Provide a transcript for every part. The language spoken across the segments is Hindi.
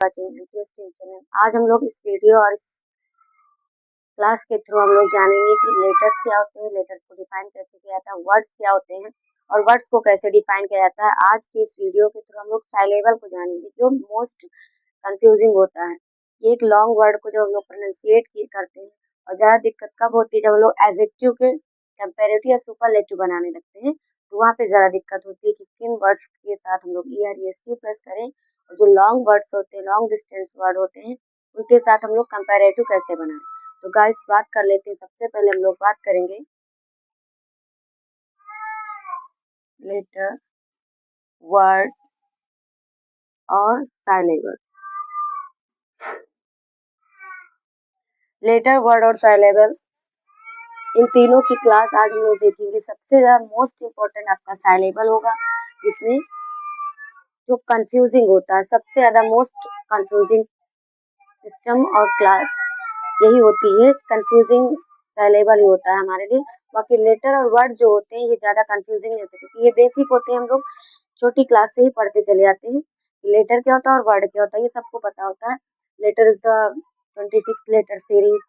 Watching interesting channel. आज हम लोग इस वीडियो और इस क्लास के थ्रू हम लोग जानेंगे कि लेटर्स क्या होते हैं, लेटर्स को डिफाइन कैसे किया जाता है, वर्ड्स क्या होते हैं और वर्ड्स को कैसे डिफाइन किया जाता है। आज की इस वीडियो के थ्रू हम लोग साइलेबल को जानेंगे, जो मोस्ट कंफ्यूजिंग होता है। एक लॉन्ग वर्ड को जब हम लोग प्रोनाउंसिएट करते हैं और ज़्यादा दिक्कत कब होती है, जब हम लोग एडजेक्टिव के कंपैरेटिव या सुपरलेटिव बनाने लगते हैं, तो वहाँ पे ज़्यादा दिक्कत होती है कि किन वर्ड्स के साथ हम लोग E R S T plus करें, और जो लॉन्ग वर्ड्स होते हैं, लॉन्ग डिस्टेंस वर्ड होते हैं, उनके साथ हम लोग कंपैरेटिव कैसे बनाएं। तो गाइस बात कर लेते हैं। सबसे पहले हम लोग बात करेंगे लेटर, वर्ड और साइलेबल। लेटर, वर्ड और साइलेबल, इन तीनों की क्लास आज हम लोग देखेंगे। सबसे ज्यादा मोस्ट इम्पोर्टेंट आपका साइलेबल होगा, जिसमें जो कंफ्यूजिंग होता है, सबसे ज्यादा मोस्ट कंफ्यूजिंग सिस्टम और क्लास यही होती है। कंफ्यूजिंग साइलेबल ही होता है हमारे लिए। बाकी लेटर और वर्ड जो होते हैं ये ज्यादा कंफ्यूजिंग नहीं होते, क्योंकि ये बेसिक होते हैं, हम लोग छोटी क्लास से ही पढ़ते चले जाते हैं। लेटर क्या होता है और वर्ड क्या होता है ये सबको पता होता है। Letter is the 26 letter series,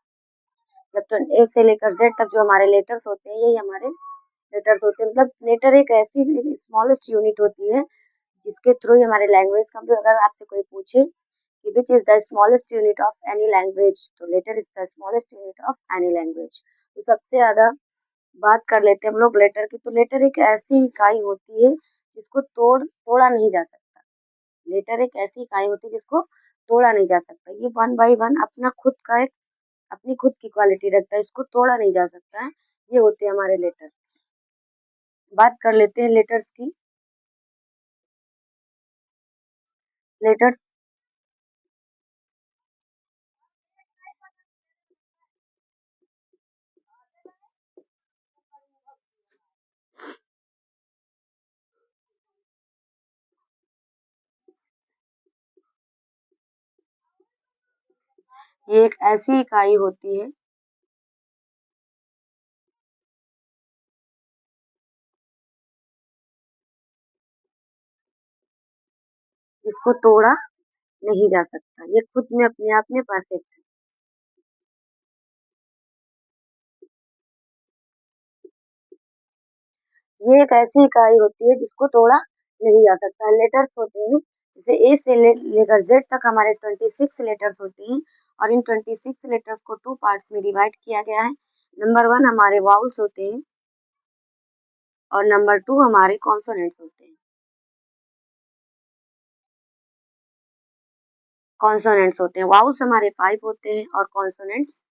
मतलब ए से लेकर जेड तक जो हमारे लेटर्स होते हैं यही हमारे लेटर्स होते हैं। मतलब लेटर एक ऐसी स्मॉलेस्ट यूनिट होती है जिसके थ्रू ही हमारे लैंग्वेज का, अगर आपसे कोई पूछे कि which is the smallest unit of any language, तो letter is the smallest unit of any language. तो सबसे ज्यादा बात कर लेते हैं हम लोग लेटर की। तो लेटर एक ऐसी इकाई होती है जिसको तोड़ा नहीं जा सकता। लेटर एक ऐसी इकाई होती है जिसको तोड़ा नहीं जा सकता। ये वन बाई वन अपना खुद का एक अपनी खुद की क्वालिटी रखता है, इसको तोड़ा नहीं जा सकता है। ये होते हैं हमारे लेटर। बात कर लेते हैं लेटर्स की। लेटर्स ये एक ऐसी इकाई होती है जिसको तोड़ा नहीं जा सकता। ये खुद में अपने आप में परफेक्ट है। ये एक ऐसी इकाई होती है जिसको तोड़ा नहीं जा सकता। लेटर्स होते हैं जैसे ए से लेकर जेड तक हमारे 26 लेटर्स होते हैं, और इन 26 लेटर्स को टू पार्ट्स में डिवाइड किया गया है। नंबर 1 हमारे वाउल्स होते हैं और नंबर 2 हमारे कॉन्सोनेंट्स होते हैं। कॉन्सोनेंट्स होते हैं, वाउल्स हमारे 5 होते हैं और कॉन्सोनेंट्स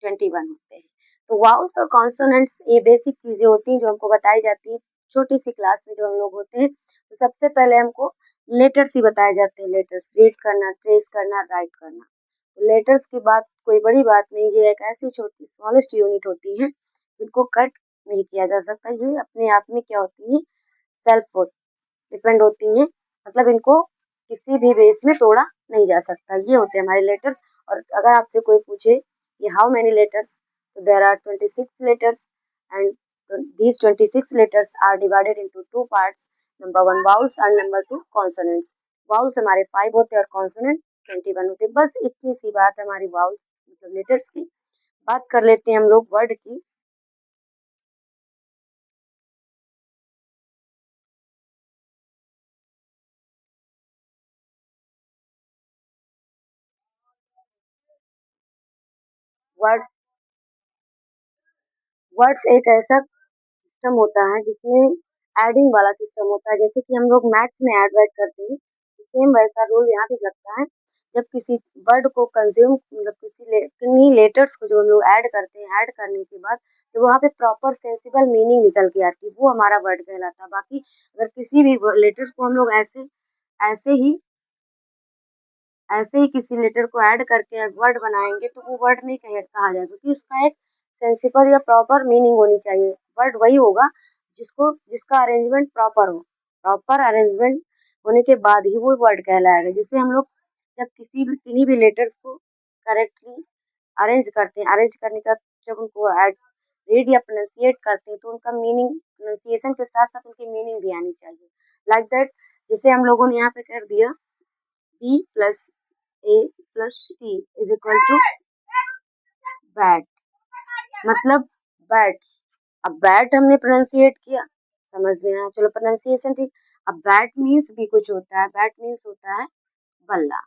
21 होते हैं। तो वाउल्स और कॉन्सोनेंट्स ये बेसिक चीजें होती हैं जो हमको बताई जाती है छोटी सी क्लास में जो हम लोग होते हैं। तो सबसे पहले हमको लेटर्स ही बताए जाते हैं। लेटर्स रीड करना, ट्रेस करना, राइट करना। तो लेटर्स की बात कोई बड़ी बात नहीं, ये एक ऐसी छोटी स्मॉलेस्ट यूनिट होती है जिनको कट नहीं किया जा सकता। ये अपने आप में क्या होती है, सेल्फ डिपेंड होती है, मतलब इनको किसी भी बेस में तोड़ा नहीं जा सकता। ये होते हैं हमारे लेटर्स। और अगर आपसे कोई पूछे कि हाउ मेनी लेटर्स, तो there are 26 letters and these 26 letters are divided into two parts, number 1 vowels and number 2 consonants। vowels हमारे 5 होते हैं और consonant 21 होते हैं। बस इतनी सी बात है हमारी vowels मतलब लेटर्स की। बात कर लेते हैं हम लोग वर्ड की। वर्ड वर्ड्स एक ऐसा सिस्टम होता है जिसमें एडिंग वाला सिस्टम होता है। जैसे कि हम लोग मैथ्स में ऐड वैड करते हैं, सेम वैसा रूल यहाँ भी लगता है। जब किसी वर्ड को कंज्यूम, मतलब किन्हीं लेटर्स को जो हम लोग ऐड करते हैं, ऐड करने के बाद तो वहाँ पे प्रॉपर सेंसिबल मीनिंग निकल के आती है, वो हमारा वर्ड कहलाता है। बाकी अगर किसी भी लेटर्स को हम लोग ऐसे ऐसे ही ऐसे ही किसी लेटर को ऐड करके वर्ड बनाएंगे तो वो वर्ड नहीं कहा जाएगा, क्योंकि उसका एक सेंसिबल या प्रॉपर मीनिंग होनी चाहिए। वर्ड वही होगा जिसका अरेंजमेंट प्रॉपर हो। प्रॉपर अरेंजमेंट होने के बाद ही वो वर्ड कहलाएगा। जिससे हम लोग जब किन्हीं भी लेटर्स को करेक्टली अरेंज करते हैं, अरेंज करने का जब उनको रीड या प्रोनाउंसिएट करते हैं, तो उनका मीनिंग प्रोनाउंसिएशन के साथ साथ उनकी मीनिंग भी आनी चाहिए। लाइक दैट, जैसे हम लोगों ने यहाँ पे कर दिया B plus A plus T is equal to bat, मतलब बैट। अब बैट हमने प्रोनाउंसिएट किया, समझ में आया, चलो प्रोनाउंसिएशन ठीक। अब बैट मीन्स भी कुछ होता है, बैट मीन्स होता है बल्ला,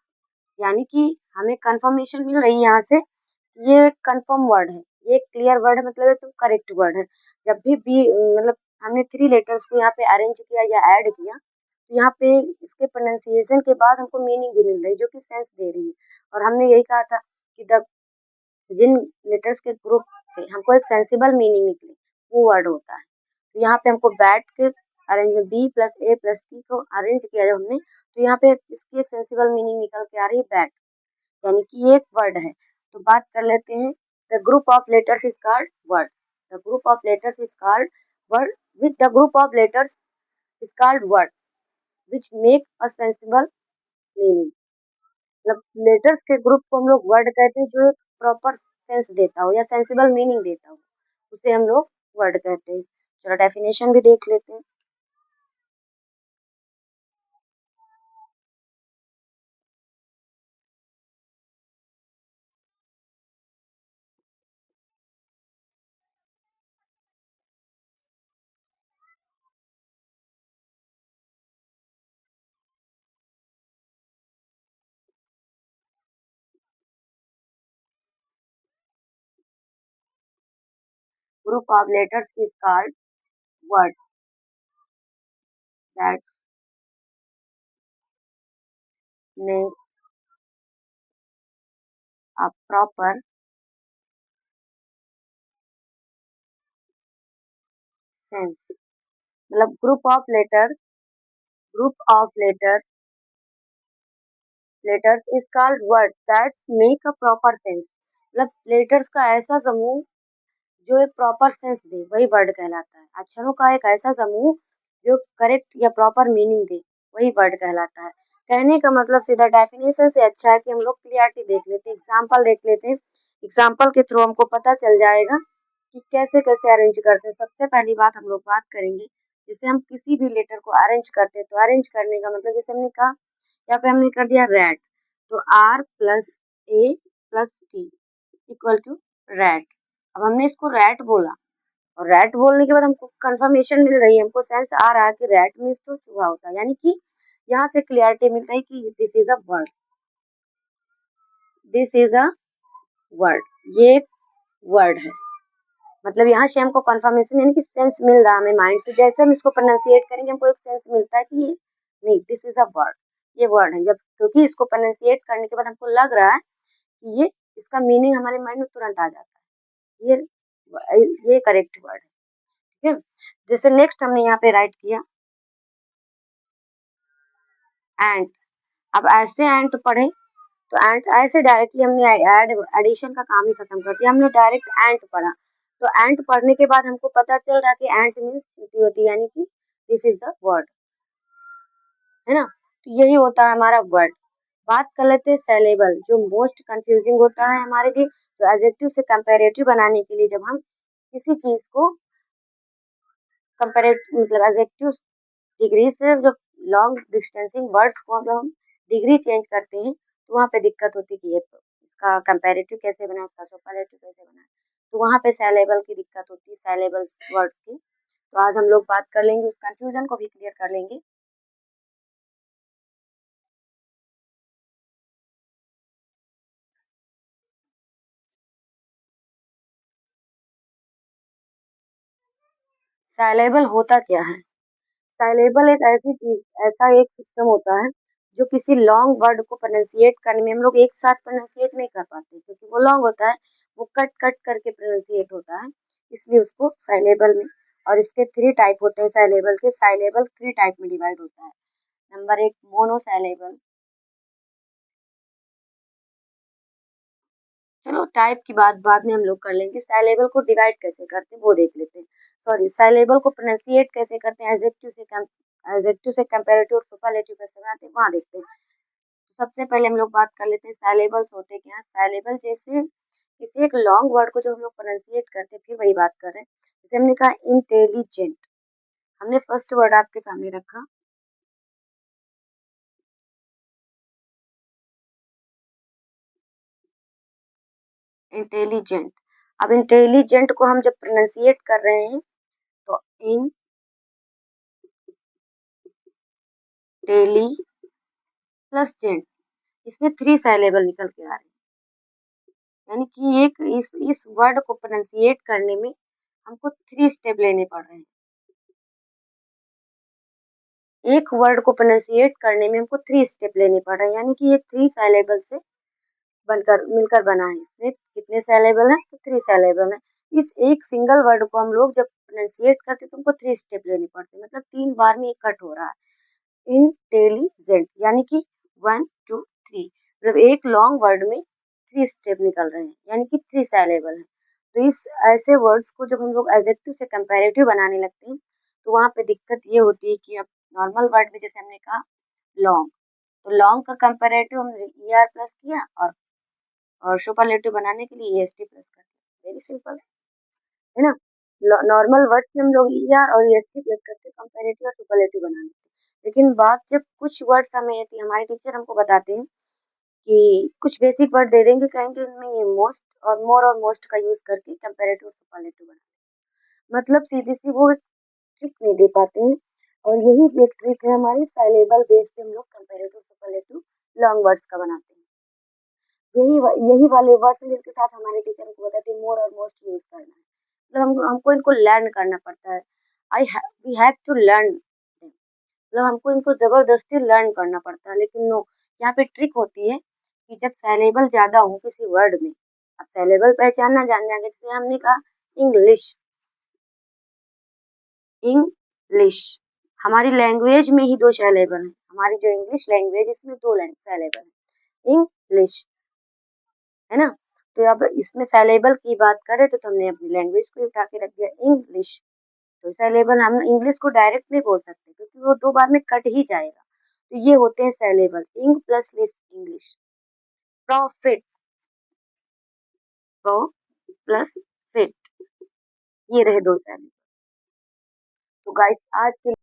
यानी कि हमें कंफर्मेशन मिल रही है यहाँ से, ये कंफर्म वर्ड है, ये क्लियर वर्ड है, मतलब तो करेक्ट वर्ड है। जब भी मतलब हमने 3 लेटर्स को यहाँ पे अरेंज किया या ऐड किया, तो यहाँ पे इसके प्रोनाउंसिएशन के बाद हमको मीनिंग भी मिल रही है, जो कि सेंस दे रही है। और हमने यही कहा था कि जिन लेटर्स के ग्रुप से हमको एक सेंसिबल मीनिंग निकले, वो वर्ड होता है। तो यहाँ पे हमको बैट के arrangement B plus A plus T को अरेंज किया जब हमने, तो यहाँ पे इसकी एक सेंसिबल मीनिंग निकल के आ रही है बैट, यानी कि ये एक वर्ड है। तो बात कर लेते हैं, the group of letters is called word, the group of letters is called word, which the group of letters is called word which make a sensible meaning. मतलब लेटर्स के ग्रुप को हम लोग वर्ड कहते हैं, जो एक प्रॉपर सेंस देता हो या सेंसिबल मीनिंग देता हो, उसे हम लोग वर्ड कहते हैं। चलो डेफिनेशन भी देख लेते हैं। Group of letters is called word that make a proper sense। मतलब group of letters is called word that make a proper sense। मतलब लेटर्स का ऐसा समूह जो एक प्रॉपर सेंस दे, वही वर्ड कहलाता है। अक्षरों का एक ऐसा समूह जो करेक्ट या प्रॉपर मीनिंग दे, वही वर्ड कहलाता है। कहने का मतलब सीधा डेफिनेशन से अच्छा है कि हम लोग क्लियरिटी देख लेते हैं, एग्जाम्पल देख लेते हैं। एग्जाम्पल के थ्रू हमको पता चल जाएगा कि कैसे कैसे अरेंज करते हैं। सबसे पहली बात हम लोग बात करेंगे, जैसे हम किसी भी लेटर को अरेंज करते हैं, तो अरेंज करने का मतलब जैसे हमने कहा, यहाँ पे हमने कर दिया रेड, तो R plus A plus T equal to red. अब हमने इसको रैट बोला, और रैट बोलने के बाद हमको कंफर्मेशन मिल रही है, हमको सेंस आ रहा है कि रैट मीन्स तो चूहा होता है, यानी कि यहाँ से क्लियरिटी मिल रही है कि this is a word, this is a word, ये एक वर्ड है। मतलब यहाँ से हमको कंफर्मेशन यानी कि सेंस मिल रहा है हमें माइंड से, जैसे हम इसको प्रोनाउंसिएट करेंगे हमको एक सेंस मिलता है कि ये नहीं, दिस इज अ वर्ड, ये वर्ड है। जब क्योंकि इसको प्रोनाउंसिएट करने के बाद हमको लग रहा है कि ये इसका मीनिंग हमारे माइंड में तुरंत आ जाता है, ये करेक्ट वर्ड है। ठीक है, जैसे नेक्स्ट हमने यहाँ पे राइट किया एंड। अब ऐसे एंड पढ़े, तो एंड ऐसे डायरेक्टली हमने ऐड एडिशन का काम ही खत्म कर दिया, हमने डायरेक्ट एंड पढ़ा। तो एंड पढ़ने के बाद हमको पता चल रहा है कि एंड मीन्स चींटी होती है, यानी कि दिस इज द वर्ड, है ना। तो यही होता है हमारा वर्ड। बात कर लेते हैं सेलेबल, जो मोस्ट कंफ्यूजिंग होता है हमारे लिए। तो एडजेक्टिव से कंपैरेटिव बनाने के लिए जब हम किसी चीज को कंपैरेटिव मतलब एडजेक्टिव डिग्री से जब लॉन्ग डिस्टेंसिंग वर्ड्स को जब हम डिग्री चेंज करते हैं, तो वहाँ पे दिक्कत होती है कि ये इसका कंपैरेटिव कैसे बना, इसका सुपरलेटिव कैसे बना, तो वहाँ पे सेलेबल की दिक्कत होती है, सेलेबल्स वर्ड की। तो आज हम लोग बात कर लेंगे, उस कंफ्यूजन को भी क्लियर कर लेंगे। सेलेबल होता क्या है? साइलेबल एक ऐसी चीज, ऐसा एक सिस्टम होता है जो किसी लॉन्ग वर्ड को प्रोनाउंसिएट करने में हम लोग एक साथ प्रोनाउंसिएट नहीं कर पाते, क्योंकि वो लॉन्ग होता है, वो कट कट करके प्रोनाउंसिएट होता है, इसलिए उसको साइलेबल में। और इसके 3 टाइप होते हैं साइलेबल के, साइलेबल 3 टाइप में डिवाइड होता है। नंबर 1 मोनोसाइलेबल। चलो टाइप की बात बाद में हम लोग कर लेंगे, साइलेबल को डिवाइड कैसे करते हैं वो देख लेते हैं। सॉरी, साइलेबल को प्रोनाउंसिएट कैसे करते हैं, एडजेक्टिव से कंपैरेटिव और सुपरलेटिव कैसे बनाते हैं वहां देखते हैं। तो सबसे पहले हम लोग बात कर लेते हैं साइलेबल्स होते क्या हैं। साइलेबल जैसे किसी एक लॉन्ग वर्ड को जो हम लोग प्रोनाउंसिएट करते हैं, फिर वही बात कर रहे हैं। जैसे हमने कहा इंटेलिजेंट, हमने फर्स्ट वर्ड आपके सामने रखा, इंटेलिजेंट। अब इंटेलिजेंट को हम जब प्रोनाउंसिएट कर रहे हैं तो इंटेली प्लस जेंट, इसमें 3 साइलेबल निकल के आ रहे हैं। यानी कि इस वर्ड को प्रोनाउंसिएट करने में हमको 3 स्टेप लेने पड़ रहे हैं। एक वर्ड को प्रोनाउंसिएट करने में हमको 3 स्टेप लेने पड़ रहे हैं, यानी कि ये 3 साइलेबल से बनकर मिलकर बना है। इसमें कितने सिलेबल हैं? तो 3 सिलेबल हैं। इस एक सिंगल वर्ड को हम लोग जब प्रोनाउंसिएट करते हैं तो हमको 3 स्टेप लेने पड़ते हैं, मतलब 3 बार में ये कट हो रहा है। इंटेलिजेंट यानी कि 1 2 3, मतलब एक लॉन्ग वर्ड में 3 स्टेप निकल रहे हैं, यानी कि 3 सिलेबल हैं। तो इस ऐसे वर्ड्स को जब हम लोग एडजेक्टिव से कंपैरेटिव बनाने लगते हैं तो वहाँ पे दिक्कत ये होती है कि अब नॉर्मल वर्ड में जैसे हमने कहा लॉन्ग, तो लॉन्ग का कंपैरेटिव हमने ईआर प्लस किया और सुपरलेटिव बनाने के लिए ईएसटी प्लस कर दिया। वेरी सिंपल है ना। नॉर्मल वर्ड्स में हम लोग ईआर और ईएसटी प्लस करके कंपैरेटिव और सुपरलेटिव बना लेते हैं। लेकिन बात जब कुछ वर्ड्स हमें हमारे टीचर हमको बताते हैं कि कुछ बेसिक वर्ड दे देंगे, कहेंगे इनमें ये मोस्ट और मोस्ट का यूज करके कंपैरेटिव और सुपरलेटिव बना, मतलब सीधी सी वो ट्रिक नहीं दे पाते हैं। और यही एक ट्रिक है हमारी साइलेबल बेस पे हम लोग कंपैरेटिव सुपरलेटिव लॉन्ग वर्ड्स का बनाते हैं। यही वाले वर्ड्स हैं जिनके साथ हमारे टीचर हमको बताते हैं मोर और मोस्ट यूज करना है, मतलब हमको इनको लर्न करना पड़ता है। वी हैव टू लर्न, मतलब हमको इनको जबरदस्ती लर्न करना पड़ता है। लेकिन नो, यहाँ पे ट्रिक होती है कि जब सैलेबल ज्यादा हो किसी वर्ड में, अब सैलेबल पहचानना जान जाएंगे, जैसे हमने कहा इंग्लिश, इंग्लिश हमारी लैंग्वेज में ही 2 सैलेबल हैं। हमारी जो इंग्लिश लैंग्वेज इसमें 2 सैलेबल हैं, इंग्लिश, है ना। तो अब इसमें सैलेबल की बात करें तो हमने अपनी लैंग्वेज को उठा के रख दिया इंग्लिश। तो सैलेबल हम इंग्लिश को डायरेक्ट नहीं बोल सकते क्योंकि वो 2 बार में कट ही जाएगा। तो ये होते हैं syllable, eng plus lish English. Profit, pro plus fit, ये रहे 2 सैलेबल। तो गाइस आज के